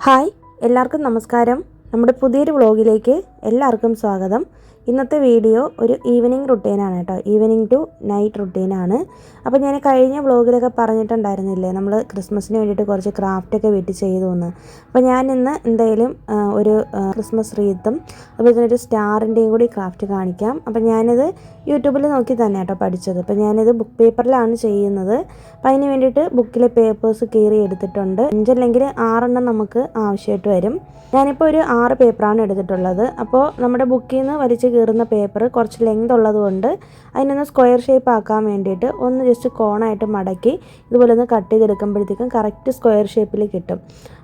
Hi എല്ലാവർക്കും നമസ്കാരം. നമ്മുടെ പുതിയൊരു വ്ളോഗിലേക്ക് എല്ലാവർക്കും സ്വാഗതം. ഇന്നത്തെ വീഡിയോ ഒരു ഈവനിങ് റുട്ടീനാണ് കേട്ടോ. ഈവനിങ് ടു നൈറ്റ് റുട്ടീനാണ്. അപ്പോൾ ഞാൻ കഴിഞ്ഞ വ്ളോഗിലൊക്കെ പറഞ്ഞിട്ടുണ്ടായിരുന്നില്ലേ നമ്മൾ ക്രിസ്മസിന് വേണ്ടിയിട്ട് കുറച്ച് ക്രാഫ്റ്റൊക്കെ വീട്ടിൽ ചെയ്തു എന്ന്. അപ്പോൾ ഞാൻ ഇന്ന് എന്തായാലും ഒരു ക്രിസ്മസ് റീത്തും അതുപോലെ തന്നെ ഒരു സ്റ്റാറിൻ്റെയും കൂടി ക്രാഫ്റ്റ് കാണിക്കാം. അപ്പോൾ ഞാനിത് യൂട്യൂബിൽ നോക്കി തന്നെ കേട്ടോ പഠിച്ചത്. അപ്പോൾ ഞാനിത് ബുക്ക് പേപ്പറിലാണ് ചെയ്യുന്നത്. അപ്പോൾ അതിന് വേണ്ടിയിട്ട് ബുക്കിലെ പേപ്പേഴ്സ് കീറി എടുത്തിട്ടുണ്ട്. 5 അല്ലെങ്കിൽ 6 നമുക്ക് ആവശ്യമായിട്ട് വരും. ഞാനിപ്പോൾ ഒരു 6 പേപ്പറാണ് എടുത്തിട്ടുള്ളത്. അപ്പോൾ നമ്മുടെ ബുക്കിൽ നിന്ന് വലിച്ച് കീറുന്ന പേപ്പർ കുറച്ച് ലെങ്ത് ഉള്ളത് കൊണ്ട് അതിനൊന്ന് സ്ക്വയർ ഷേപ്പ് ആക്കാൻ വേണ്ടിയിട്ട് ഒന്ന് ജസ്റ്റ് കോണായിട്ട് മടക്കി ഇതുപോലെ ഒന്ന് കട്ട് ചെയ്തെടുക്കുമ്പോഴത്തേക്കും കറക്റ്റ് സ്ക്വയർ ഷേപ്പിൽ കിട്ടും.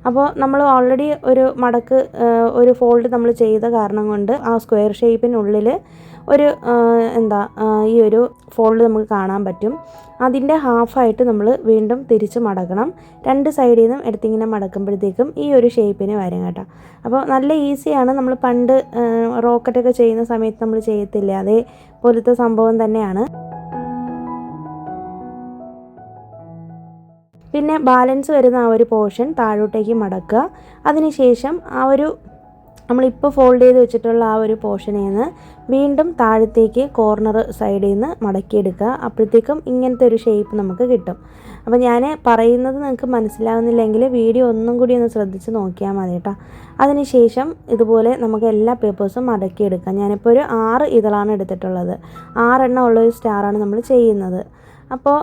അപ്പോൾ നമ്മൾ ഓൾറെഡി ഒരു മടക്ക് ഒരു ഫോൾഡ് നമ്മൾ ചെയ്ത കാരണം കൊണ്ട് ആ സ്ക്വയർ ഷേപ്പിനുള്ളിൽ ഒരു ഈ ഒരു ഫോൾഡ് നമുക്ക് കാണാൻ പറ്റും. അതിൻ്റെ ഹാഫായിട്ട് നമ്മൾ വീണ്ടും തിരിച്ച് മടക്കണം. 2 സൈഡിൽ നിന്നും എടുത്തിങ്ങനെ മടക്കുമ്പോഴത്തേക്കും ഈ ഒരു ഷേപ്പിന് വരും കേട്ടോ. അപ്പോൾ നല്ല ഈസിയാണ്. നമ്മൾ പണ്ട് റോക്കറ്റൊക്കെ ചെയ്യുന്ന സമയത്ത് നമ്മൾ ചെയ്യത്തില്ല, അതേപോലത്തെ സംഭവം തന്നെയാണ്. പിന്നെ ബാലൻസ് വരുന്ന ആ ഒരു പോർഷൻ താഴോട്ടേക്ക് മടക്കുക. അതിനുശേഷം ആ ഒരു നമ്മളിപ്പോൾ ഫോൾഡ് ചെയ്ത് വെച്ചിട്ടുള്ള ആ ഒരു പോർഷനിൽ നിന്ന് വീണ്ടും താഴത്തേക്ക് കോർണർ സൈഡിൽ നിന്ന് മടക്കിയെടുക്കുക. അപ്പോഴത്തേക്കും ഇങ്ങനത്തെ ഒരു ഷേപ്പ് നമുക്ക് കിട്ടും. അപ്പോൾ ഞാൻ പറയുന്നത് നിങ്ങൾക്ക് മനസ്സിലാവുന്നില്ലെങ്കിൽ വീഡിയോ ഒന്നും കൂടി ഒന്ന് ശ്രദ്ധിച്ച് നോക്കിയാൽ മതി കേട്ടോ. അതിനുശേഷം ഇതുപോലെ നമുക്ക് എല്ലാ പേപ്പേഴ്സും മടക്കിയെടുക്കാം. ഞാനിപ്പോൾ ഒരു 6 ഇതളാണ് എടുത്തിട്ടുള്ളത്. 6 ഉള്ളൊരു സ്റ്റാറാണ് നമ്മൾ ചെയ്യുന്നത്. അപ്പോൾ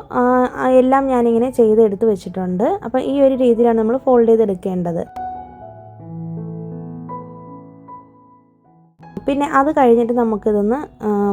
എല്ലാം ഞാനിങ്ങനെ ചെയ്തെടുത്ത് വെച്ചിട്ടുണ്ട്. അപ്പോൾ ഈ ഒരു രീതിയിലാണ് നമ്മൾ ഫോൾഡ് ചെയ്തെടുക്കേണ്ടത്. പിന്നെ അത് കഴിഞ്ഞിട്ട് നമുക്കിതൊന്ന്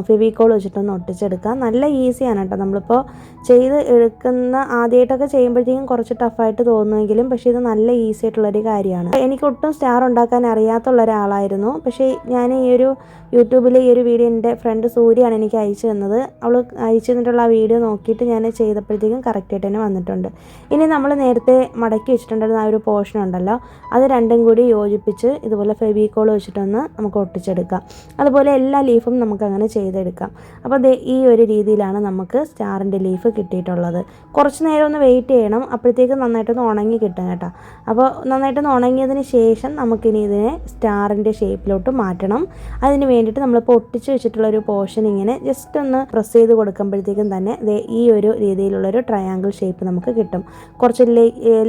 ഫെവിക്കോൾ വെച്ചിട്ടൊന്ന് ഒട്ടിച്ചെടുക്കാം. നല്ല ഈസിയാണ് കേട്ടോ. നമ്മളിപ്പോൾ ചെയ്ത് എടുക്കുന്ന ആദ്യമായിട്ടൊക്കെ ചെയ്യുമ്പോഴത്തേക്കും കുറച്ച് ടഫായിട്ട് തോന്നുമെങ്കിലും പക്ഷേ ഇത് നല്ല ഈസി ആയിട്ടുള്ളൊരു കാര്യമാണ്. എനിക്കൊട്ടും സ്റ്റാർ ഉണ്ടാക്കാൻ അറിയാത്തുള്ള ഒരാളായിരുന്നു. പക്ഷേ ഞാൻ ഈ ഒരു യൂട്യൂബിൽ ഈ ഒരു വീഡിയോ എൻ്റെ ഫ്രണ്ട് സൂര്യയാണ് എനിക്ക് അയച്ചു തന്നത്. അവൾ അയച്ചു തന്നിട്ടുള്ള ആ വീഡിയോ നോക്കിയിട്ട് ഞാൻ ചെയ്തപ്പോഴത്തേക്കും കറക്റ്റായിട്ട് തന്നെ വന്നിട്ടുണ്ട്. ഇനി നമ്മൾ നേരത്തെ മടക്കി വെച്ചിട്ടുണ്ടായിരുന്ന ആ ഒരു പോർഷൻ ഉണ്ടല്ലോ, അത് രണ്ടും കൂടി യോജിപ്പിച്ച് ഇതുപോലെ ഫെവിക്കോൾ വെച്ചിട്ടൊന്ന് നമുക്ക് ഒട്ടിച്ചെടുക്കാം. അതുപോലെ എല്ലാ ലീഫും നമുക്കങ്ങനെ ചെയ്തെടുക്കാം. അപ്പോൾ ഈ ഒരു രീതിയിലാണ് നമുക്ക് സ്റ്റാറിൻ്റെ ലീഫ് കിട്ടിയിട്ടുള്ളത്. കുറച്ച് നേരം ഒന്ന് വെയിറ്റ് ചെയ്യണം, അപ്പോഴത്തേക്ക് നന്നായിട്ടൊന്ന് ഉണങ്ങി കിട്ടും കേട്ടോ. അപ്പോൾ നന്നായിട്ടൊന്ന് ഉണങ്ങിയതിന് ശേഷം നമുക്കിനി ഇതിനെ സ്റ്റാറിൻ്റെ ഷേപ്പിലോട്ട് മാറ്റണം. അതിന് വേണ്ടിയിട്ട് നമ്മളിപ്പോൾ ഒട്ടിച്ച് വെച്ചിട്ടുള്ളൊരു പോർഷൻ ഇങ്ങനെ ജസ്റ്റ് ഒന്ന് പ്രസ് ചെയ്ത് കൊടുക്കുമ്പോഴത്തേക്കും തന്നെ ഈ ഒരു രീതിയിലുള്ളൊരു ട്രയാങ്കിൾ ഷേപ്പ് നമുക്ക് കിട്ടും. കുറച്ച്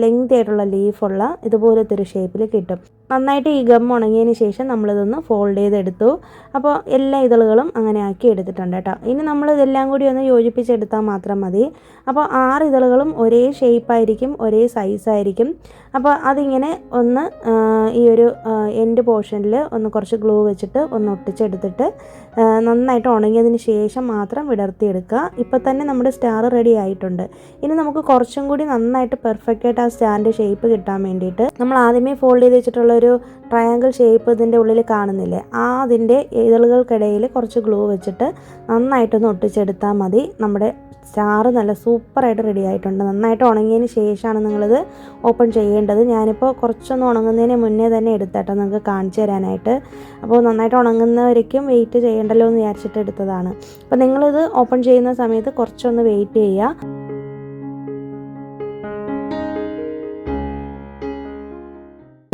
ലെങ്തി ആയിട്ടുള്ള ലീഫുള്ള ഇതുപോലത്തെ ഒരു ഷേപ്പിൽ കിട്ടും. നന്നായിട്ട് ഈ ഗം ഉണങ്ങിയതിന് ശേഷം നമ്മളിതൊന്ന് ഫോൾഡ് ചെയ്തെടുത്തു. അപ്പോൾ എല്ലാ ഇതളുകളും അങ്ങനെ ആക്കി എടുത്തിട്ടുണ്ട് കേട്ടോ. ഇനി നമ്മളിതെല്ലാം കൂടി ഒന്ന് യോജിപ്പിച്ചെടുത്താൽ മാത്രം മതി. അപ്പോൾ 6 ഇതളുകളും ഒരേ ഷേപ്പായിരിക്കും, ഒരേ സൈസായിരിക്കും. അപ്പോൾ അതിങ്ങനെ ഒന്ന് ഈ ഒരു എൻഡ് പോർഷനിൽ ഒന്ന് കുറച്ച് ഗ്ലൂ വെച്ചിട്ട് ഒന്ന് ഒട്ടിച്ചെടുത്തിട്ട് നന്നായിട്ട് ഉണങ്ങിയതിന് ശേഷം മാത്രം വിടർത്തിയെടുക്കുക. ഇപ്പോൾ തന്നെ നമ്മുടെ സ്റ്റാർ റെഡി ആയിട്ടുണ്ട്. ഇനി നമുക്ക് കുറച്ചും കൂടി നന്നായിട്ട് പെർഫെക്റ്റ് ആയിട്ട് ആ സ്റ്റാറിൻ്റെ ഷേപ്പ് കിട്ടാൻ വേണ്ടിയിട്ട് നമ്മൾ ആദ്യമേ ഫോൾഡ് ചെയ്ത് വെച്ചിട്ടുള്ളൊരു ട്രയാങ്കിൾ ഷേപ്പ് ഇതിൻ്റെ ഉള്ളിൽ കാണുന്നില്ലേ, അതിൻ്റെ ഇതളുകൾക്കിടയിൽ കുറച്ച് ഗ്ലൂ വെച്ചിട്ട് നന്നായിട്ടൊന്ന് ഒട്ടിച്ചെടുത്താൽ മതി. നമ്മുടെ സ്റ്റാർ നല്ല സൂപ്പറായിട്ട് റെഡി ആയിട്ടുണ്ട്. നന്നായിട്ട് ഉണങ്ങിയതിന് ശേഷമാണ് നിങ്ങളിത് ഓപ്പൺ ചെയ്യേണ്ടത്. ഞാനിപ്പോൾ കുറച്ചൊന്ന് ഉണങ്ങുന്നതിന് മുന്നേ തന്നെ എടുത്തേട്ടോ നിങ്ങൾക്ക് കാണിച്ചു തരാനായിട്ട്. അപ്പോൾ നന്നായിട്ട് ഉണങ്ങുന്നവരേക്കും വെയിറ്റ് ചെയ്യേണ്ടല്ലോ എന്ന് വിചാരിച്ചിട്ട് എടുത്തതാണ്. അപ്പോൾ നിങ്ങളിത് ഓപ്പൺ ചെയ്യുന്ന സമയത്ത് കുറച്ചൊന്ന് വെയിറ്റ് ചെയ്യുക.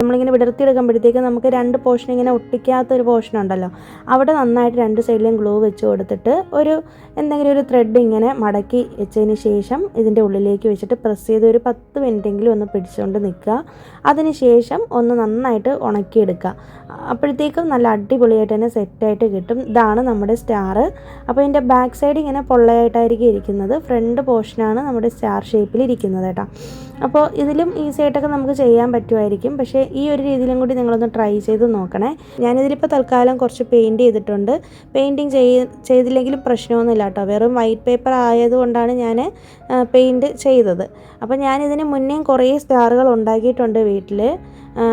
നമ്മളിങ്ങനെ വിടർത്തിയെടുക്കുമ്പോഴത്തേക്ക് നമുക്ക് 2 പോർഷൻ ഇങ്ങനെ ഒട്ടിക്കാത്തൊരു പോർഷൻ ഉണ്ടല്ലോ, അവിടെ നന്നായിട്ട് 2 സൈഡിലും ഗ്ലൂ വെച്ച് കൊടുത്തിട്ട് എന്തെങ്കിലും ഒരു ത്രെഡ് ഇങ്ങനെ മടക്കി വെച്ചതിന് ശേഷം ഇതിൻ്റെ ഉള്ളിലേക്ക് വെച്ചിട്ട് പ്രസ് ചെയ്ത് ഒരു 10 മിനിറ്റെങ്കിലും ഒന്ന് പിടിച്ചുകൊണ്ട് നിൽക്കുക. അതിന് ശേഷം ഒന്ന് നന്നായിട്ട് ഉണക്കിയെടുക്കുക. അപ്പോഴത്തേക്കും നല്ല അടിപൊളിയായിട്ട് തന്നെ സെറ്റായിട്ട് കിട്ടും. ഇതാണ് നമ്മുടെ സ്റ്റാർ. അപ്പോൾ ഇതിൻ്റെ ബാക്ക് സൈഡ് ഇങ്ങനെ പൊള്ളയായിട്ടായിരിക്കും ഇരിക്കുന്നത്. ഫ്രണ്ട് പോർഷനാണ് നമ്മുടെ സ്റ്റാർ ഷേപ്പിൽ ഇരിക്കുന്നത് കേട്ടോ. അപ്പോൾ ഇതിലും ഈസി ആയിട്ടൊക്കെ നമുക്ക് ചെയ്യാൻ പറ്റുമായിരിക്കും. പക്ഷേ ഈ ഒരു രീതിയിലും കൂടി നിങ്ങളൊന്ന് ട്രൈ ചെയ്ത് നോക്കണേ. ഞാനിതിലിപ്പോൾ തൽക്കാലം കുറച്ച് പെയിൻറ്റ് ചെയ്തിട്ടുണ്ട്. പെയിൻറ്റിങ് ചെയ്തില്ലെങ്കിലും പ്രശ്നമൊന്നുമില്ല കേട്ടോ. വെറും വൈറ്റ് പേപ്പർ ആയതുകൊണ്ടാണ് ഞാൻ പെയിൻറ്റ് ചെയ്തത്. അപ്പോൾ ഞാനിതിന് മുന്നേ കുറേ സ്റ്റാറുകൾ ഉണ്ടാക്കിയിട്ടുണ്ട് വീട്ടിൽ.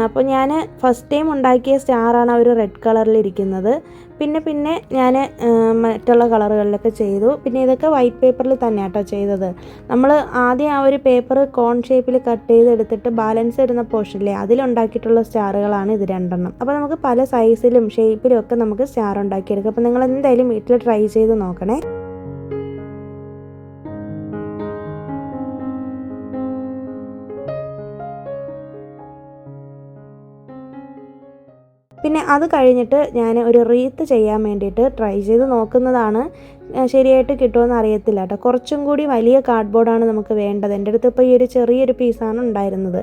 അപ്പോൾ ഞാൻ ഫസ്റ്റ് ടൈം ഉണ്ടാക്കിയ സ്റ്റാറാണ് ആ ഒരു റെഡ് കളറിലിരിക്കുന്നത്. പിന്നെ ഞാൻ മറ്റുള്ള കളറുകളിലൊക്കെ ചെയ്തു. പിന്നെ ഇതൊക്കെ വൈറ്റ് പേപ്പറിൽ തന്നെ കേട്ടോ ചെയ്തത്. നമ്മൾ ആദ്യം ആ ഒരു പേപ്പർ കോൺ ഷേപ്പിൽ കട്ട് ചെയ്തെടുത്തിട്ട് ബാലൻസ് വരുന്ന പോർഷനിലെ അതിലുണ്ടാക്കിയിട്ടുള്ള സ്റ്റാറുകളാണ് ഇത് 2. അപ്പോൾ നമുക്ക് പല സൈസിലും ഷേപ്പിലും ഒക്കെ നമുക്ക് സ്റ്റാർ ഉണ്ടാക്കിയെടുക്കാം. അപ്പോൾ നിങ്ങൾ എന്തായാലും വീട്ടിൽ ട്രൈ ചെയ്ത് നോക്കണേ. പിന്നെ അത് കഴിഞ്ഞിട്ട് ഞാൻ ഒരു റീത്ത് ചെയ്യാൻ വേണ്ടിയിട്ട് ട്രൈ ചെയ്ത് നോക്കുന്നതാണ്. ശരിയായിട്ട് കിട്ടുമെന്ന് അറിയത്തില്ല കേട്ടോ. കുറച്ചും കൂടി വലിയ കാർഡ്ബോർഡാണ് നമുക്ക് വേണ്ടത്. എൻ്റെ അടുത്ത് ഇപ്പോൾ ഈ ഒരു ചെറിയൊരു പീസാണ് ഉണ്ടായിരുന്നത്.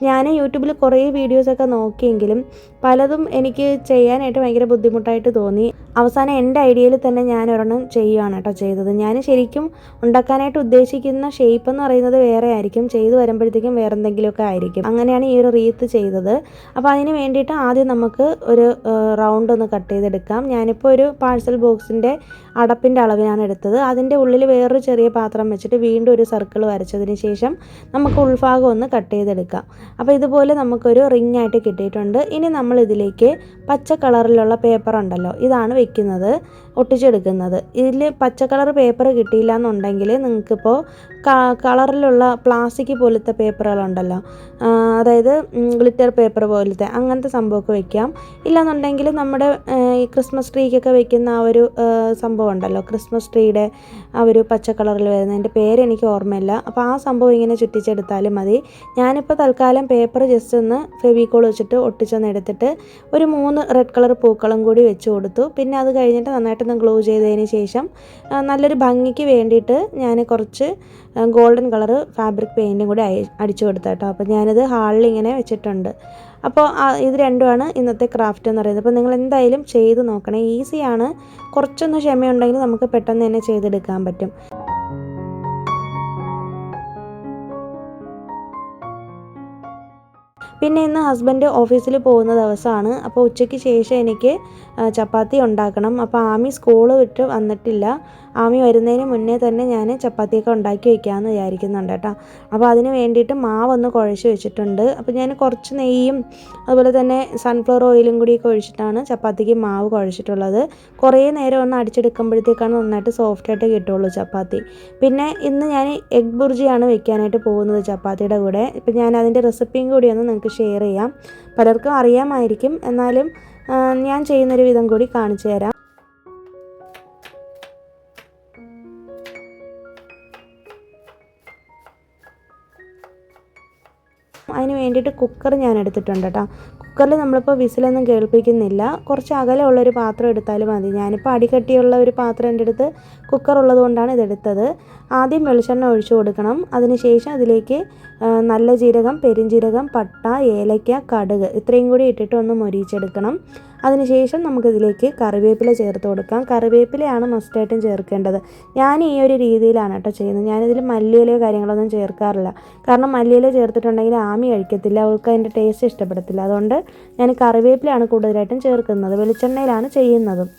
ഞാൻ യൂട്യൂബിൽ കുറേ വീഡിയോസൊക്കെ നോക്കിയെങ്കിലും പലതും എനിക്ക് ചെയ്യാനായിട്ട് ഭയങ്കര ബുദ്ധിമുട്ടായിട്ട് തോന്നി. അവസാനം എൻ്റെ ഐഡിയയിൽ തന്നെ ഞാൻ ഒരെണ്ണം ചെയ്യുകയാണ് കേട്ടോ ചെയ്തത്. ഞാൻ ശരിക്കും ഉണ്ടാക്കാനായിട്ട് ഉദ്ദേശിക്കുന്ന ഷേപ്പ് എന്ന് പറയുന്നത് വേറെ ആയിരിക്കും, ചെയ്ത് വരുമ്പോഴത്തേക്കും വേറെ എന്തെങ്കിലുമൊക്കെ ആയിരിക്കും. അങ്ങനെയാണ് ഈ ഒരു റീത്ത് ചെയ്തത്. അപ്പോൾ അതിന് വേണ്ടിയിട്ട് ആദ്യം നമുക്ക് ഒരു റൗണ്ട് ഒന്ന് കട്ട് ചെയ്തെടുക്കാം. ഞാനിപ്പോൾ ഒരു പാഴ്സൽ ബോക്സിൻ്റെ അടപ്പിൻ്റെ അളവിനാണ് എടുത്തത്. അതിൻ്റെ ഉള്ളിൽ വേറൊരു ചെറിയ പാത്രം വെച്ചിട്ട് വീണ്ടും ഒരു സർക്കിൾ വരച്ചതിന് ശേഷം നമുക്ക് ഉൾഭാഗം ഒന്ന് കട്ട് ചെയ്തെടുക്കാം. അപ്പോൾ ഇതുപോലെ നമുക്കൊരു റിംഗ് ആയിട്ട് കിട്ടിയിട്ടുണ്ട്. ഇനി നമ്മൾ ഇതിലേക്ക് പച്ച കളറിലുള്ള പേപ്പർ ഉണ്ടല്ലോ, ഇതാണ് വെക്കുന്നത്, ഒട്ടിച്ചെടുക്കുന്നത്. ഇതിൽ പച്ച കളർ പേപ്പർ കിട്ടിയില്ല എന്നുണ്ടെങ്കിൽ നിങ്ങൾക്കിപ്പോൾ കളറിലുള്ള പ്ലാസ്റ്റിക് പോലത്തെ പേപ്പറുകളുണ്ടല്ലോ, അതായത് ഗ്ലിറ്റർ പേപ്പർ പോലത്തെ അങ്ങനത്തെ സംഭവമൊക്കെ വെക്കാം. ഇല്ലാന്നുണ്ടെങ്കിൽ നമ്മുടെ ഈ ക്രിസ്മസ് ട്രീക്കൊക്കെ വെക്കുന്ന ആ ഒരു സംഭവം ഉണ്ടല്ലോ, ക്രിസ്മസ് ട്രീയുടെ ആ ഒരു പച്ച കളറിൽ വരുന്ന, എൻ്റെ പേരെനിക്ക് ഓർമ്മയില്ല. അപ്പോൾ ആ സംഭവം ഇങ്ങനെ ചുറ്റിച്ചെടുത്താലും മതി. ഞാനിപ്പോൾ തൽക്കാലം പേപ്പർ ജസ്റ്റ് ഒന്ന് ഫെവിക്കോൾ വെച്ചിട്ട് ഒട്ടിച്ചൊന്ന് എടുത്തിട്ട് ഒരു 3 റെഡ് കളർ പൂക്കളും കൂടി വെച്ച് കൊടുത്തു. പിന്നെ അത് കഴിഞ്ഞിട്ട് നന്നായിട്ടൊന്ന് ഗ്ലൂ ചെയ്തതിന് ശേഷം നല്ലൊരു ഭംഗിക്ക് വേണ്ടിയിട്ട് ഞാൻ കുറച്ച് ഗോൾഡൻ കളർ ഫാബ്രിക് പെയിൻറ്റും കൂടി അടിച്ചു കൊടുത്തു കേട്ടോ. അപ്പോൾ ഞാനിത് ഹാളിൽ ഇങ്ങനെ വെച്ചിട്ടുണ്ട്. അപ്പോൾ ഇത് രണ്ടുമാണ് ഇന്നത്തെ ക്രാഫ്റ്റ് എന്ന് പറയുന്നത്. അപ്പോൾ നിങ്ങൾ എന്തായാലും ചെയ്ത് നോക്കണേ, ഈസിയാണ്. കുറച്ചൊന്ന് ക്ഷമയുണ്ടെങ്കിൽ നമുക്ക് പെട്ടെന്ന് തന്നെ ചെയ്തെടുക്കാൻ പറ്റും. പിന്നെ ഇന്ന് ഹസ്ബൻഡ് ഓഫീസിൽ പോകുന്ന ദിവസമാണ്. അപ്പോൾ ഉച്ചയ്ക്ക് ശേഷം എനിക്ക് ചപ്പാത്തി ഉണ്ടാക്കണം. അപ്പോൾ ആമി സ്കൂൾ വിട്ട് വന്നിട്ടില്ല. ആമി വരുന്നതിന് മുന്നേ തന്നെ ഞാൻ ചപ്പാത്തിയൊക്കെ ഉണ്ടാക്കി വയ്ക്കാമെന്ന് വിചാരിക്കുന്നുണ്ട് കേട്ടോ. അപ്പോൾ അതിന് വേണ്ടിയിട്ട് മാവൊന്ന് കുഴച്ച് വെച്ചിട്ടുണ്ട്. അപ്പോൾ ഞാൻ കുറച്ച് നെയ്യും അതുപോലെ തന്നെ സൺഫ്ലവർ ഓയിലും കൂടിയൊക്കെ ഒഴിച്ചിട്ടാണ് ചപ്പാത്തിക്ക് മാവ് കുഴച്ചിട്ടുള്ളത്. കുറേ നേരം ഒന്ന് അടിച്ചെടുക്കുമ്പോഴത്തേക്കാണ് നന്നായിട്ട് സോഫ്റ്റായിട്ട് കിട്ടുള്ളൂ ചപ്പാത്തി. പിന്നെ ഇന്ന് ഞാൻ എഗ് ബുർജിയാണ് വെക്കാനായിട്ട് പോകുന്നത് ചപ്പാത്തിയുടെ കൂടെ. ഇപ്പം ഞാൻ അതിൻ്റെ റെസിപ്പിയും കൂടി ഒന്ന് നിങ്ങൾക്ക് ഷെയർ ചെയ്യാം. പലർക്കും അറിയാമായിരിക്കും, എന്നാലും ഞാൻ ചെയ്യുന്നൊരു വിധം കൂടി കാണിച്ചു തരാം. അതിന് വേണ്ടിയിട്ട് കുക്കർ ഞാൻ എടുത്തിട്ടുണ്ട് കേട്ടോ. കുക്കറിൽ നമ്മളിപ്പോൾ വിസിലൊന്നും കേൾപ്പിക്കുന്നില്ല, കുറച്ച് അകലമുള്ളൊരു പാത്രം എടുത്താലും മതി. ഞാനിപ്പോൾ അടികട്ടിയുള്ള ഒരു പാത്രം എൻ്റെ അടുത്ത് കുക്കർ ഉള്ളത് കൊണ്ടാണ് ഇതെടുത്തത്. ആദ്യം വെളിച്ചെണ്ണ ഒഴിച്ചു കൊടുക്കണം. അതിനുശേഷം അതിലേക്ക് നല്ല ജീരകം, പെരുംജീരകം, പട്ട, ഏലയ്ക്ക, കടുക് ഇത്രയും കൂടി ഇട്ടിട്ട് ഒന്ന് മൊരിയിച്ചെടുക്കണം. അതിനുശേഷം നമുക്കിതിലേക്ക് കറിവേപ്പില ചേർത്ത് കൊടുക്കാം. കറിവേപ്പിലയാണ് മസ്റ്റായിട്ടും ചേർക്കേണ്ടത്. ഞാൻ ഈ ഒരു രീതിയിലാണ് കേട്ടോ ചെയ്യുന്നത്. ഞാനിതിൽ മല്ലിയിലയോ കാര്യങ്ങളൊന്നും ചേർക്കാറില്ല. കാരണം മല്ലിയില ചേർത്തിട്ടുണ്ടെങ്കിൽ ആമി കഴിക്കത്തില്ല, അവൾക്ക് അതിൻ്റെ ടേസ്റ്റ് ഇഷ്ടപ്പെടത്തില്ല. അതുകൊണ്ട് ഞാൻ കറിവേപ്പിലയാണ് കൂടുതലായിട്ടും ചേർക്കുന്നത്. വെളിച്ചെണ്ണയിലാണ് ചെയ്യുന്നതും.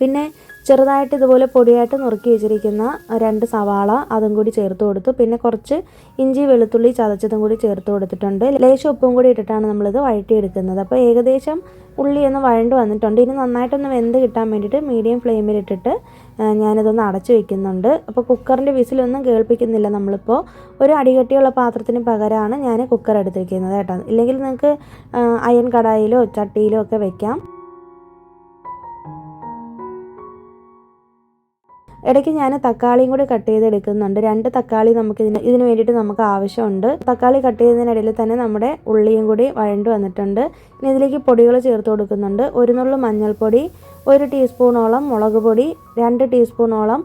പിന്നെ ചെറുതായിട്ട് ഇതുപോലെ പൊടിയായിട്ട് നുറുക്കി വെച്ചിരിക്കുന്ന 2 സവാള അതും കൂടി ചേർത്ത് കൊടുത്തു. പിന്നെ കുറച്ച് ഇഞ്ചി വെളുത്തുള്ളി ചതച്ചതും കൂടി ചേർത്ത് കൊടുത്തിട്ടുണ്ട്. ലേശം ഉപ്പും കൂടി ഇട്ടിട്ടാണ് നമ്മളിത് വഴറ്റിയെടുക്കുന്നത്. അപ്പോൾ ഏകദേശം ഉള്ളി ഒന്ന് വഴണ്ട് വന്നിട്ടുണ്ട്. ഇനി നന്നായിട്ടൊന്ന് വെന്ത് കിട്ടാൻ വേണ്ടിയിട്ട് മീഡിയം ഫ്ലെയിമിലിട്ടിട്ട് ഞാനിതൊന്ന് അടച്ചു വയ്ക്കുന്നുണ്ട്. അപ്പോൾ കുക്കറിൻ്റെ വിസിലൊന്നും കേൾപ്പിക്കുന്നില്ല. നമ്മളിപ്പോൾ ഒരു അടികട്ടിയുള്ള പാത്രത്തിന് പകരമാണ് ഞാൻ കുക്കർ എടുത്തിരിക്കുന്നത് കേട്ടോ. ഇല്ലെങ്കിൽ നിങ്ങൾക്ക് അയൺ കടായിലോ ചട്ടിയിലോ ഒക്കെ വെക്കാം. ഇടയ്ക്ക് ഞാൻ തക്കാളിയും കൂടി കട്ട് ചെയ്തെടുക്കുന്നുണ്ട്. 2 തക്കാളി ഇതിന് വേണ്ടിയിട്ട് നമുക്ക് ആവശ്യമുണ്ട്. തക്കാളി കട്ട് ചെയ്യുന്നതിനിടയിൽ തന്നെ നമ്മുടെ ഉള്ളിയും കൂടി വഴണ്ട് വന്നിട്ടുണ്ട്. ഇനി ഇതിലേക്ക് പൊടികൾ ചേർത്ത് കൊടുക്കുന്നുണ്ട്. 1 നുള്ളു മഞ്ഞൾപ്പൊടി, 1 ടീസ്പൂണോളം മുളക് പൊടി, 2 ടീസ്പൂണോളം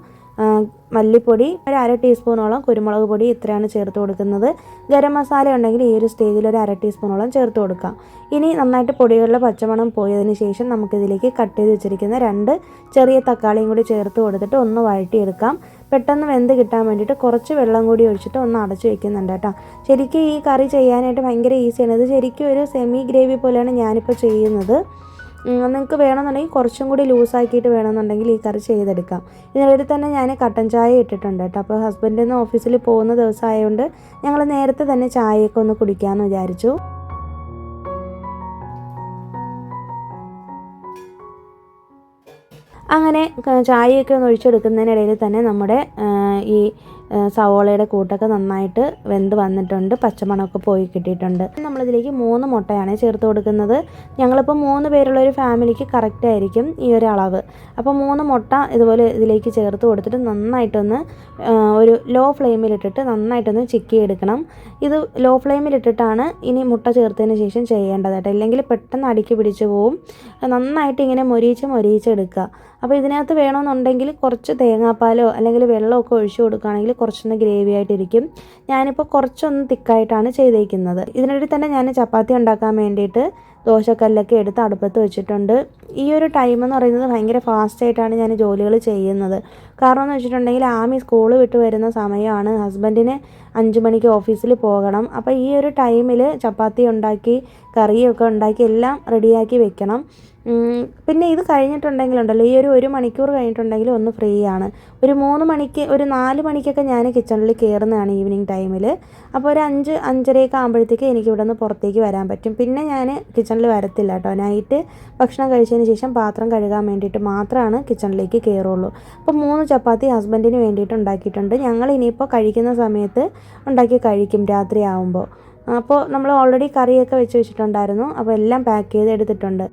മല്ലിപ്പൊടി, 1/2 ടീസ്പൂണോളം കുരുമുളക് പൊടി, ഇത്രയാണ് ചേർത്ത് കൊടുക്കുന്നത്. ഗരം മസാല ഉണ്ടെങ്കിൽ ഈ ഒരു സ്റ്റേജിൽ 1/2 ടീസ്പൂണോളം ചേർത്ത് കൊടുക്കാം. ഇനി നന്നായിട്ട് പൊടികളുടെ പച്ചമണം പോയതിന് ശേഷം നമുക്കിതിലേക്ക് കട്ട് ചെയ്ത് വെച്ചിരിക്കുന്ന 2 ചെറിയ തക്കാളിയും കൂടി ചേർത്ത് കൊടുത്തിട്ട് ഒന്ന് വഴറ്റിയെടുക്കാം. പെട്ടെന്ന് വെന്ത് കിട്ടാൻ വേണ്ടിയിട്ട് കുറച്ച് വെള്ളം കൂടി ഒഴിച്ചിട്ട് ഒന്ന് അടച്ചു വയ്ക്കുന്നുണ്ട് കേട്ടോ. ശരിക്കും ഈ കറി ചെയ്യാനായിട്ട് ഭയങ്കര ഈസിയാണ്. ഇത് ശരിക്കും ഒരു സെമി ഗ്രേവി പോലെയാണ് ഞാനിപ്പോൾ ചെയ്യുന്നത്. നിങ്ങൾക്ക് വേണമെന്നുണ്ടെങ്കിൽ കുറച്ചും കൂടി ലൂസാക്കിയിട്ട് വേണമെന്നുണ്ടെങ്കിൽ ഈ കറി ചെയ്തെടുക്കാം. ഇതിനിടയിൽ തന്നെ ഞാൻ കട്ടൻ ചായ ഇട്ടിട്ടുണ്ട് കേട്ടോ. അപ്പോൾ ഹസ്ബൻഡിൽ നിന്ന് ഓഫീസിൽ പോകുന്ന ദിവസം ആയതുകൊണ്ട് ഞങ്ങൾ നേരത്തെ തന്നെ ചായയൊക്കെ ഒന്ന് കുടിക്കാമെന്ന് വിചാരിച്ചു. അങ്ങനെ ചായയൊക്കെ ഒന്ന് ഒഴിച്ചെടുക്കുന്നതിനിടയിൽ തന്നെ നമ്മുടെ ഈ സവോളയുടെ കൂട്ടൊക്കെ നന്നായിട്ട് വെന്ത് വന്നിട്ടുണ്ട്, പച്ചമണമൊക്കെ പോയി കിട്ടിയിട്ടുണ്ട്. നമ്മളിതിലേക്ക് 3 മുട്ടയാണ് ചേർത്ത് കൊടുക്കുന്നത്. ഞങ്ങളിപ്പോൾ 3 പേരുള്ളൊരു ഫാമിലിക്ക് കറക്റ്റ് ആയിരിക്കും ഈ ഒരു അളവ്. അപ്പോൾ 3 മുട്ട ഇതുപോലെ ഇതിലേക്ക് ചേർത്ത് കൊടുത്തിട്ട് നന്നായിട്ടൊന്ന് ഒരു ലോ ഫ്ലെയിമിലിട്ടിട്ട് നന്നായിട്ടൊന്ന് ചിക്കി എടുക്കണം. ഇത് ലോ ഫ്ലെയിമിലിട്ടിട്ടാണ് ഇനി മുട്ട ചേർത്തതിന് ശേഷം ചെയ്യേണ്ടത് കേട്ടോ, ഇല്ലെങ്കിൽ പെട്ടെന്ന് അടിക്ക് പിടിച്ച് പോവും. നന്നായിട്ട് ഇങ്ങനെ മൊരിയിച്ചെടുക്കുക. അപ്പോൾ ഇതിനകത്ത് വേണമെന്നുണ്ടെങ്കിൽ കുറച്ച് തേങ്ങാപ്പാലോ അല്ലെങ്കിൽ വെള്ളമൊക്കെ ഒഴിച്ചു കൊടുക്കുകയാണെങ്കിൽ കുറച്ചൊന്ന് ഗ്രേവി ആയിട്ടിരിക്കും. ഞാനിപ്പോൾ കുറച്ചൊന്ന് തിക്കായിട്ടാണ് ചെയ്തേക്കുന്നത്. ഇതിനിടയിൽ തന്നെ ഞാൻ ചപ്പാത്തി ഉണ്ടാക്കാൻ വേണ്ടിയിട്ട് ദോശക്കല്ലൊക്കെ എടുത്ത് അടുപ്പത്ത് വെച്ചിട്ടുണ്ട്. ഈ ഒരു ടൈം എന്ന് പറയുന്നത് ഭയങ്കര ഫാസ്റ്റായിട്ടാണ് ഞാൻ ജോലികൾ ചെയ്യുന്നത്. കാരണം എന്ന് വെച്ചിട്ടുണ്ടെങ്കിൽ ആമി സ്കൂൾ വിട്ട് വരുന്ന സമയമാണ്, ഹസ്ബൻഡിന് 5 മണിക്ക് ഓഫീസിൽ പോകണം. അപ്പോൾ ഈ ഒരു ടൈമിൽ ചപ്പാത്തി ഉണ്ടാക്കി കറിയൊക്കെ ഉണ്ടാക്കി എല്ലാം റെഡിയാക്കി വെക്കണം. പിന്നെ ഇത് കഴിഞ്ഞിട്ടുണ്ടെങ്കിലുണ്ടല്ലോ, ഈ ഒരു മണിക്കൂർ കഴിഞ്ഞിട്ടുണ്ടെങ്കിൽ ഒന്ന് ഫ്രീ ആണ്. ഒരു 3 മണിക്ക് 4 മണിക്കൊക്കെ ഞാൻ കിച്ചണിൽ കയറുന്നതാണ് ഈവനിങ് ടൈമിൽ. അപ്പോൾ ഒരു 5-5:30 ആകുമ്പോഴത്തേക്ക് എനിക്ക് ഇവിടെ നിന്ന് പുറത്തേക്ക് വരാൻ പറ്റും. പിന്നെ ഞാൻ കിച്ചണിൽ വരത്തില്ല കേട്ടോ. നൈറ്റ് ഭക്ഷണം കഴിച്ചതിന് ശേഷം പാത്രം കഴുകാൻ വേണ്ടിയിട്ട് മാത്രമാണ് കിച്ചണിലേക്ക് കയറുള്ളൂ. അപ്പോൾ 3 ചപ്പാത്തി ഹസ്ബൻഡിന് വേണ്ടിയിട്ട് ഉണ്ടാക്കിയിട്ടുണ്ട്. ഞങ്ങൾ ഇനിയിപ്പോൾ കഴിക്കുന്ന സമയത്ത് ഉണ്ടാക്കി കഴിക്കും രാത്രി ആകുമ്പോൾ. അപ്പോൾ നമ്മൾ ഓൾറെഡി കറിയൊക്കെ വെച്ചിട്ടുണ്ടായിരുന്നു. അപ്പോൾ എല്ലാം പാക്ക് ചെയ്ത് എടുത്തിട്ടുണ്ട്.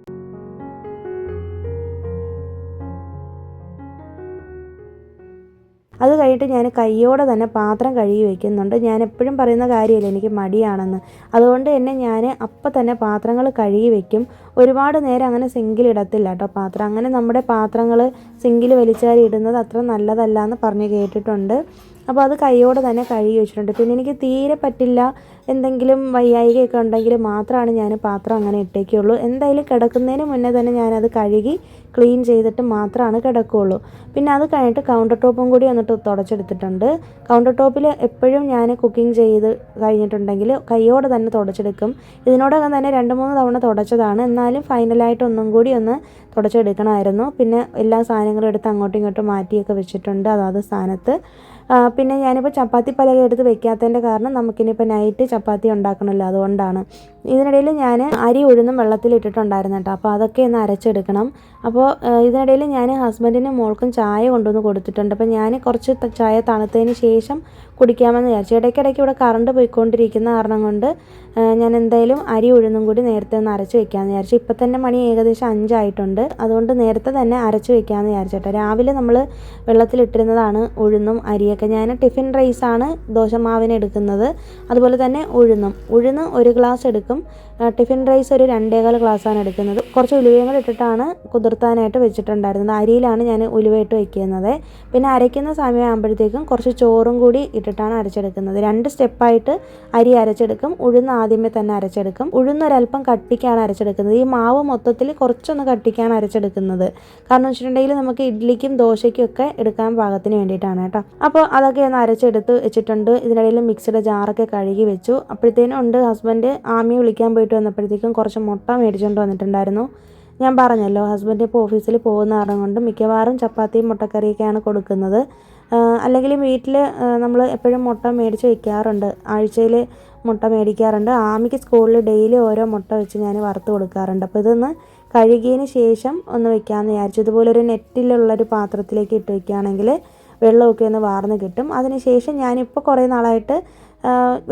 അത് കഴിഞ്ഞിട്ട് ഞാൻ കയ്യോടെ തന്നെ പാത്രം കഴുകി വയ്ക്കുന്നുണ്ട്. ഞാൻ എപ്പോഴും പറയുന്ന കാര്യമില്ല, എനിക്ക് മടിയാണെന്ന്. അതുകൊണ്ട് തന്നെ ഞാൻ അപ്പം തന്നെ പാത്രങ്ങൾ കഴുകി വയ്ക്കും. ഒരുപാട് നേരം അങ്ങനെ സിങ്കിലിടത്തില്ല കേട്ടോ പാത്രം. അങ്ങനെ നമ്മുടെ പാത്രങ്ങൾ സിങ്കിൽ വലിച്ചാരി ഇടുന്നത് അത്ര നല്ലതല്ല എന്ന് പറഞ്ഞ് കേട്ടിട്ടുണ്ട്. അപ്പോൾ അത് കൈയോടെ തന്നെ കഴുകി വെച്ചിട്ടുണ്ട്. പിന്നെ എനിക്ക് തീരെ പറ്റില്ല, എന്തെങ്കിലും വയ്യായികയൊക്കെ ഉണ്ടെങ്കിൽ മാത്രമാണ് ഞാൻ പാത്രം അങ്ങനെ ഇട്ടേക്കുള്ളൂ. എന്തായാലും കിടക്കുന്നതിന് മുന്നേ തന്നെ ഞാനത് കഴുകി ക്ലീൻ ചെയ്തിട്ട് മാത്രമാണ് കിടക്കുകയുള്ളൂ. പിന്നെ അത് കഴിഞ്ഞിട്ട് കൗണ്ടർ ടോപ്പും കൂടി വന്നിട്ട് തുടച്ചെടുത്തിട്ടുണ്ട്. കൗണ്ടർ ടോപ്പിൽ എപ്പോഴും ഞാൻ കുക്കിംഗ് ചെയ്ത് കഴിഞ്ഞിട്ടുണ്ടെങ്കിൽ കൈയോടെ തന്നെ തുടച്ചെടുക്കും. ഇതിനോടകം തന്നെ 2-3 തവണ തുടച്ചതാണ്, എന്നാലും ഫൈനലായിട്ട് ഒന്നും കൂടി ഒന്ന് തുടച്ചെടുക്കണമായിരുന്നു. പിന്നെ എല്ലാ സാധനങ്ങളും എടുത്ത് അങ്ങോട്ടും ഇങ്ങോട്ടും മാറ്റിയൊക്കെ വെച്ചിട്ടുണ്ട് അതാത് സ്ഥാനത്ത്. പിന്നെ ഞാനിപ്പോൾ ചപ്പാത്തി പലക എടുത്ത് വെക്കാത്തതിൻ്റെ കാരണം നമുക്കിനിപ്പോൾ നൈറ്റ് ചപ്പാത്തി ഉണ്ടാക്കണമല്ലോ, അതുകൊണ്ടാണ്. ഇതിനിടയിൽ ഞാൻ അരി ഉഴുന്നും വെള്ളത്തിലിട്ടിട്ടുണ്ടായിരുന്നു കേട്ടോ. അപ്പോൾ അതൊക്കെ ഒന്ന് അരച്ചെടുക്കണം. അപ്പോൾ ഇതിനിടയിൽ ഞാൻ ഹസ്ബൻഡിനും മോൾക്കും ചായ കൊണ്ടുവന്ന് കൊടുത്തിട്ടുണ്ട്. അപ്പോൾ ഞാൻ കുറച്ച് ചായ തണുത്തതിന് ശേഷം കുടിക്കാമെന്ന് വിചാരിച്ചു. ഇടയ്ക്കിടയ്ക്ക് ഇവിടെ കറണ്ട് പോയിക്കൊണ്ടിരിക്കുന്ന കാരണം കൊണ്ട് ഞാൻ എന്തായാലും അരി ഉഴുന്നും കൂടി നേരത്തെ ഒന്ന് അരച്ച് വെക്കാമെന്ന് വിചാരിച്ചു. ഇപ്പം തന്നെ മണി ഏകദേശം 5 ആയിട്ടുണ്ട്. അതുകൊണ്ട് നേരത്തെ തന്നെ അരച്ച് വെക്കാമെന്ന് വിചാരിച്ചേട്ടോ. രാവിലെ നമ്മൾ വെള്ളത്തിലിട്ടിരുന്നതാണ് ഉഴുന്നും അരിയൊക്കെ. ഞാൻ ടിഫിൻ റൈസാണ് ദോശമാവിന് എടുക്കുന്നത്. അതുപോലെ തന്നെ ഉഴുന്ന് 1 ഗ്ലാസ് എടുക്കും. ടിഫിൻ റൈസ് ഒരു 2.25 ഗ്ലാസ്സാണ് എടുക്കുന്നത്. കുറച്ച് ഉലുവയും കൂടെ ഇട്ടിട്ടാണ് കുതിർത്താനായിട്ട് വെച്ചിട്ടുണ്ടായിരുന്നത്. അരിയിലാണ് ഞാൻ ഉലുവയിട്ട് വയ്ക്കുന്നത്. പിന്നെ അരയ്ക്കുന്ന സമയമാകുമ്പോഴത്തേക്കും കുറച്ച് ചോറും കൂടി ഇട്ടിട്ടാണ് അരച്ചെടുക്കുന്നത്. 2 സ്റ്റെപ്പായിട്ട് അരി അരച്ചെടുക്കും. ഉഴുന്ന് ആദ്യമേ തന്നെ അരച്ചെടുക്കും. ഉഴുന്നൊരല്പം കട്ടിക്കാണ് അരച്ചെടുക്കുന്നത്. ഈ മാവ് മൊത്തത്തിൽ കുറച്ചൊന്ന് കട്ടിക്കാണ് അരച്ചെടുക്കുന്നത്. കാരണം വെച്ചിട്ടുണ്ടെങ്കിൽ നമുക്ക് ഇഡ്ഡലിക്കും ദോശയ്ക്കും ഒക്കെ എടുക്കാൻ പാകത്തിന് വേണ്ടിയിട്ടാണ് കേട്ടോ. അപ്പോൾ അതൊക്കെ ഒന്ന് അരച്ചെടുത്ത് വെച്ചിട്ടുണ്ട്. ഇതിനിടയിൽ മിക്സിയുടെ ജാറൊക്കെ കഴുകി വെച്ചു. അപ്പോഴത്തേനും ഉണ്ട് ഹസ്ബൻഡ് ആമിയെ വിളിക്കാൻ പോയിട്ട് വന്നപ്പോഴത്തേക്കും കുറച്ച് മുട്ട മേടിച്ചുകൊണ്ട് വന്നിട്ടുണ്ടായിരുന്നു. ഞാൻ പറഞ്ഞല്ലോ, ഹസ്ബൻഡ് ഇപ്പോൾ ഓഫീസിൽ പോകുന്ന കാരണം കൊണ്ട് മിക്കവാറും ചപ്പാത്തിയും മുട്ടക്കറിയൊക്കെയാണ് കൊടുക്കുന്നത്. അല്ലെങ്കിൽ വീട്ടിൽ നമ്മൾ എപ്പോഴും മുട്ട മേടിച്ച് വയ്ക്കാറുണ്ട്. ആഴ്ചയിൽ മുട്ട മേടിക്കാറുണ്ട്. ആമിക്ക് സ്കൂളിൽ ഡെയിലി ഓരോ മുട്ട വെച്ച് ഞാൻ വറുത്ത് കൊടുക്കാറുണ്ട്. അപ്പോൾ ഇതൊന്ന് കഴുകിയതിന് ശേഷം ഒന്ന് വെക്കാമെന്ന് വിചാരിച്ചു. ഇതുപോലൊരു നെറ്റിലുള്ളൊരു പാത്രത്തിലേക്ക് ഇട്ട് വയ്ക്കുകയാണെങ്കിൽ വെള്ളമൊക്കെ ഒന്ന് വാർന്ന് കിട്ടും. അതിനുശേഷം ഞാനിപ്പോൾ കുറേ നാളായിട്ട്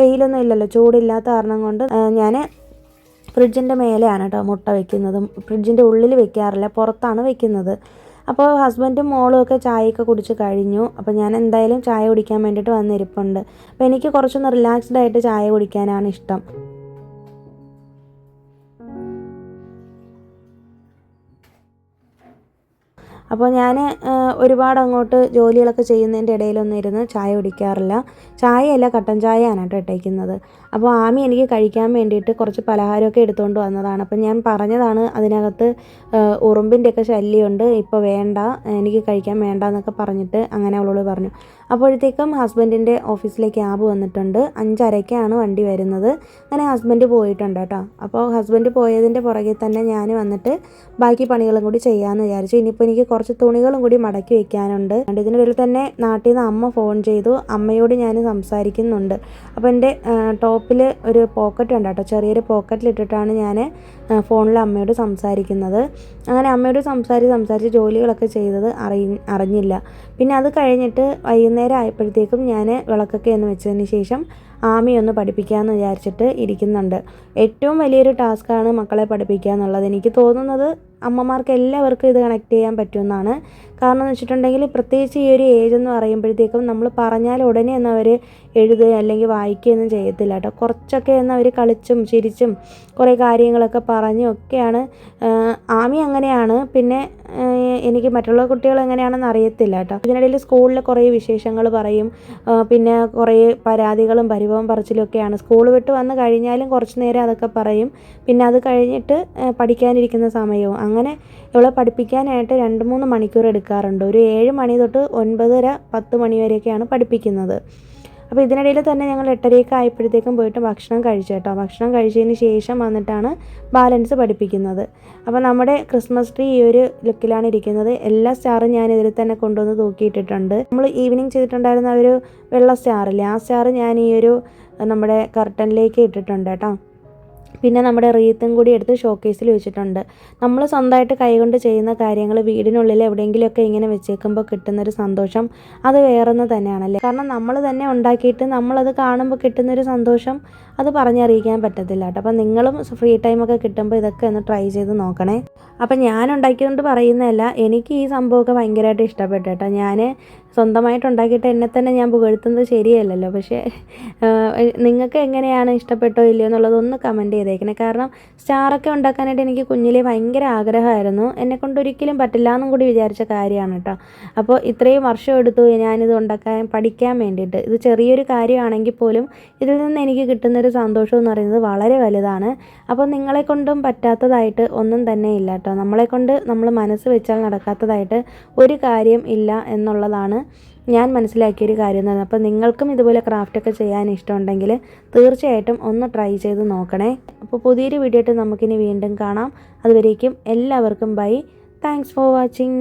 വെയിലൊന്നും ഇല്ലല്ലോ, ചൂടില്ലാത്ത കാരണം കൊണ്ട് ഞാൻ ഫ്രിഡ്ജിൻ്റെ മേലെയാണ് കേട്ടോ മുട്ട വയ്ക്കുന്നതും. ഫ്രിഡ്ജിൻ്റെ ഉള്ളിൽ വെക്കാറില്ല, പുറത്താണ് വെക്കുന്നത്. അപ്പോൾ ഹസ്ബൻഡും മോളും ഒക്കെ ചായയൊക്കെ കുടിച്ച് കഴിഞ്ഞു. അപ്പോൾ ഞാൻ എന്തായാലും ചായ കുടിക്കാൻ വേണ്ടിയിട്ട് വന്നിരിപ്പുണ്ട്. അപ്പോൾ എനിക്ക് കുറച്ചൊന്ന് റിലാക്സ്ഡ് ആയിട്ട് ചായ കുടിക്കാനാണ് ഇഷ്ടം. അപ്പോൾ ഞാൻ ഒരുപാട് അങ്ങോട്ട് ജോലികളൊക്കെ ചെയ്യുന്നതിൻ്റെ ഇടയിലൊന്നും ഇരുന്ന് ചായ കുടിക്കാറില്ല. ചായയല്ല, കട്ടൻ ചായയാണ് കേട്ടോ ഇട്ടേക്കുന്നത്. അപ്പോൾ ആമി എനിക്ക് കഴിക്കാൻ വേണ്ടിയിട്ട് കുറച്ച് പലഹാരമൊക്കെ എടുത്തുകൊണ്ട് വന്നതാണ്. അപ്പം ഞാൻ പറഞ്ഞതാണ് അതിനകത്ത് ഉറുമ്പിൻ്റെയൊക്കെ ശല്യമുണ്ട്, ഇപ്പോൾ വേണ്ട, എനിക്ക് കഴിക്കാൻ വേണ്ട എന്നൊക്കെ പറഞ്ഞിട്ട് അങ്ങനെ അവളോട് പറഞ്ഞു. അപ്പോഴത്തേക്കും ഹസ്ബൻഡിൻ്റെ ഓഫീസിലേക്ക് ക്യാബ് വന്നിട്ടുണ്ട്. 5:30ക്കാണ് വണ്ടി വരുന്നത്. അങ്ങനെ ഹസ്ബൻഡ് പോയിട്ടുണ്ട് കേട്ടോ. അപ്പോൾ ഹസ്ബൻഡ് പോയതിൻ്റെ പുറകെ തന്നെ ഞാൻ വന്നിട്ട് ബാക്കി പണികളും കൂടി ചെയ്യാമെന്ന് വിചാരിച്ചു. ഇനിയിപ്പോൾ എനിക്ക് കുറച്ച് തുണികളും കൂടി മടക്കി വയ്ക്കാനുണ്ട്. ഇതിനിടയിൽ തന്നെ നാട്ടിൽ നിന്ന് അമ്മ ഫോൺ ചെയ്തു. അമ്മയോട് ഞാൻ സംസാരിക്കുന്നുണ്ട്. അപ്പോൾ എൻ്റെ ടോപ്പിൽ ഒരു പോക്കറ്റ് ഉണ്ട് കേട്ടോ. ചെറിയൊരു പോക്കറ്റിലിട്ടിട്ടാണ് ഞാൻ ഫോണിൽ അമ്മയോട് സംസാരിക്കുന്നത്. അങ്ങനെ അമ്മയോട് സംസാരിച്ച് ജോലികളൊക്കെ ചെയ്തത് അറിഞ്ഞില്ല. പിന്നെ അത് കഴിഞ്ഞിട്ട് വൈകുന്നേരം വൈകുന്നേരം ആയപ്പോഴത്തേക്കും ഞാൻ വിളക്കൊക്കെ ഒന്ന് വെച്ചതിന് ശേഷം ആമി ഒന്ന് പഠിപ്പിക്കാമെന്ന് വിചാരിച്ചിട്ട് ഇരിക്കുന്നുണ്ട്. ഏറ്റവും വലിയൊരു ടാസ്ക്കാണ് മക്കളെ പഠിപ്പിക്കുക എന്നുള്ളത്. എനിക്ക് തോന്നുന്നത് അമ്മമാർക്ക് എല്ലാവർക്കും ഇത് കണക്ട് ചെയ്യാൻ പറ്റുമെന്നാണ്. കാരണം എന്ന് വെച്ചിട്ടുണ്ടെങ്കിൽ പ്രത്യേകിച്ച് ഈ ഒരു ഏജ് എന്ന് പറയുമ്പോഴത്തേക്കും നമ്മൾ പറഞ്ഞാൽ ഉടനെ ഒന്നും അവർ എഴുതുക അല്ലെങ്കിൽ വായിക്കുകയൊന്നും ചെയ്യത്തില്ല കേട്ടോ. കുറച്ചൊക്കെ ഒന്ന് അവർ കളിച്ചും ചിരിച്ചും കുറേ കാര്യങ്ങളൊക്കെ പറഞ്ഞും ഒക്കെയാണ്. ആമി അങ്ങനെയാണ്. പിന്നെ എനിക്ക് മറ്റുള്ള കുട്ടികൾ എങ്ങനെയാണെന്ന് അറിയത്തില്ല കേട്ടോ. ഇതിനിടയിൽ സ്കൂളിൽ കുറേ വിശേഷങ്ങൾ പറയും, പിന്നെ കുറേ പരാതികളും പരിഭവം പറച്ചിലും ഒക്കെയാണ്. സ്കൂൾ വിട്ട് വന്ന് കഴിഞ്ഞാലും കുറച്ച് നേരം അതൊക്കെ പറയും. പിന്നെ അത് കഴിഞ്ഞിട്ട് പഠിക്കാനിരിക്കുന്ന സമയവും അങ്ങനെ ഇവളെ പഠിപ്പിക്കാനായിട്ട് 2-3 മണിക്കൂർ എടുക്കാറുണ്ട്. ഒരു 7 മണി തൊട്ട് 9:30-10 മണി വരെയൊക്കെയാണ് പഠിപ്പിക്കുന്നത്. അപ്പോൾ ഇതിനിടയിൽ തന്നെ ഞങ്ങൾ 8:30 ആയപ്പോഴത്തേക്കും പോയിട്ട് ഭക്ഷണം കഴിച്ചു കേട്ടോ. ഭക്ഷണം കഴിച്ചതിന് ശേഷം വന്നിട്ടാണ് ബാലൻസ് പഠിപ്പിക്കുന്നത്. അപ്പോൾ നമ്മുടെ ക്രിസ്മസ് ട്രീ ഈ ഒരു ലുക്കിലാണ് ഇരിക്കുന്നത്. എല്ലാ സ്റ്റാറും ഞാൻ ഇതിൽ തന്നെ കൊണ്ടുവന്ന് തൂക്കിയിട്ടിട്ടുണ്ട്. നമ്മൾ ഈവനിങ് ചെയ്തിട്ടുണ്ടായിരുന്ന ഒരു വെള്ള സ്റ്റാറില്ലേ, ആ സ്റ്റാർ ഞാൻ ഈ ഒരു നമ്മുടെ കർട്ടനിലേക്ക് ഇട്ടിട്ടുണ്ട് കേട്ടോ. പിന്നെ നമ്മുടെ റീത്തും കൂടി എടുത്ത് ഷോക്കേസിൽ വെച്ചിട്ടുണ്ട്. നമ്മൾ സ്വന്തമായിട്ട് കൈകൊണ്ട് ചെയ്യുന്ന കാര്യങ്ങൾ വീടിനുള്ളിൽ എവിടെയെങ്കിലുമൊക്കെ ഇങ്ങനെ വെച്ചേക്കുമ്പോൾ കിട്ടുന്നൊരു സന്തോഷം അത് വേറൊന്ന് തന്നെയാണല്ലേ. കാരണം നമ്മൾ തന്നെ ഉണ്ടാക്കിയിട്ട് നമ്മളത് കാണുമ്പോൾ കിട്ടുന്നൊരു സന്തോഷം അത് പറഞ്ഞറിയിക്കാൻ പറ്റത്തില്ല കേട്ടോ. അപ്പം നിങ്ങളും ഫ്രീ ടൈമൊക്കെ കിട്ടുമ്പോൾ ഇതൊക്കെ ഒന്ന് ട്രൈ ചെയ്ത് നോക്കണേ. അപ്പം ഞാൻ ഉണ്ടാക്കിയതുകൊണ്ട് പറയുന്നതല്ല, എനിക്ക് ഈ സംഭവമൊക്കെ ഭയങ്കരമായിട്ട് ഇഷ്ടപ്പെട്ടു കേട്ടോ. ഞാൻ സ്വന്തമായിട്ട് ഉണ്ടാക്കിയിട്ട് എന്നെ തന്നെ ഞാൻ പുകഴ്ത്തുന്നത് ശരിയല്ലല്ലോ. പക്ഷേ നിങ്ങൾക്ക് എങ്ങനെയാണ്, ഇഷ്ടപ്പെട്ടോ ഇല്ലയോ എന്നുള്ളതൊന്ന് കമൻറ്റ് ചെയ്തേക്കണേ. കാരണം സ്റ്റാറൊക്കെ ഉണ്ടാക്കാനായിട്ട് എനിക്ക് കുഞ്ഞിലേ ഭയങ്കര ആഗ്രഹമായിരുന്നു. എന്നെക്കൊണ്ട് ഒരിക്കലും പറ്റില്ല എന്നും കൂടി വിചാരിച്ച കാര്യമാണ് കേട്ടോ. അപ്പോൾ ഇത്രയും വർഷം എടുത്തു ഞാനിത് പഠിക്കാൻ വേണ്ടിയിട്ട്. ഇത് ചെറിയൊരു കാര്യമാണെങ്കിൽ പോലും ഇതിൽ നിന്ന് എനിക്ക് കിട്ടുന്നൊരു സന്തോഷം എന്ന് പറയുന്നത് വളരെ വലുതാണ്. അപ്പോൾ നിങ്ങളെക്കൊണ്ടും പറ്റാത്തതായിട്ട് ഒന്നും തന്നെ ഇല്ല കേട്ടോ. നമ്മളെക്കൊണ്ട് നമ്മൾ മനസ്സ് വെച്ചാൽ നടക്കാത്തതായിട്ട് ഒരു കാര്യം ഇല്ല എന്നുള്ളതാണ് ഞാൻ മനസ്സിലാക്കിയൊരു കാര്യം എന്ന് പറയുന്നത്. അപ്പോൾ നിങ്ങൾക്കും ഇതുപോലെ ക്രാഫ്റ്റൊക്കെ ചെയ്യാൻ ഇഷ്ടമുണ്ടെങ്കിൽ തീർച്ചയായിട്ടും ഒന്ന് ട്രൈ ചെയ്ത് നോക്കണേ. അപ്പോൾ പുതിയൊരു വീഡിയോ ആയിട്ട് നമുക്കിനി വീണ്ടും കാണാം. അതുവരേക്കും എല്ലാവർക്കും ബൈ. Thanks for watching.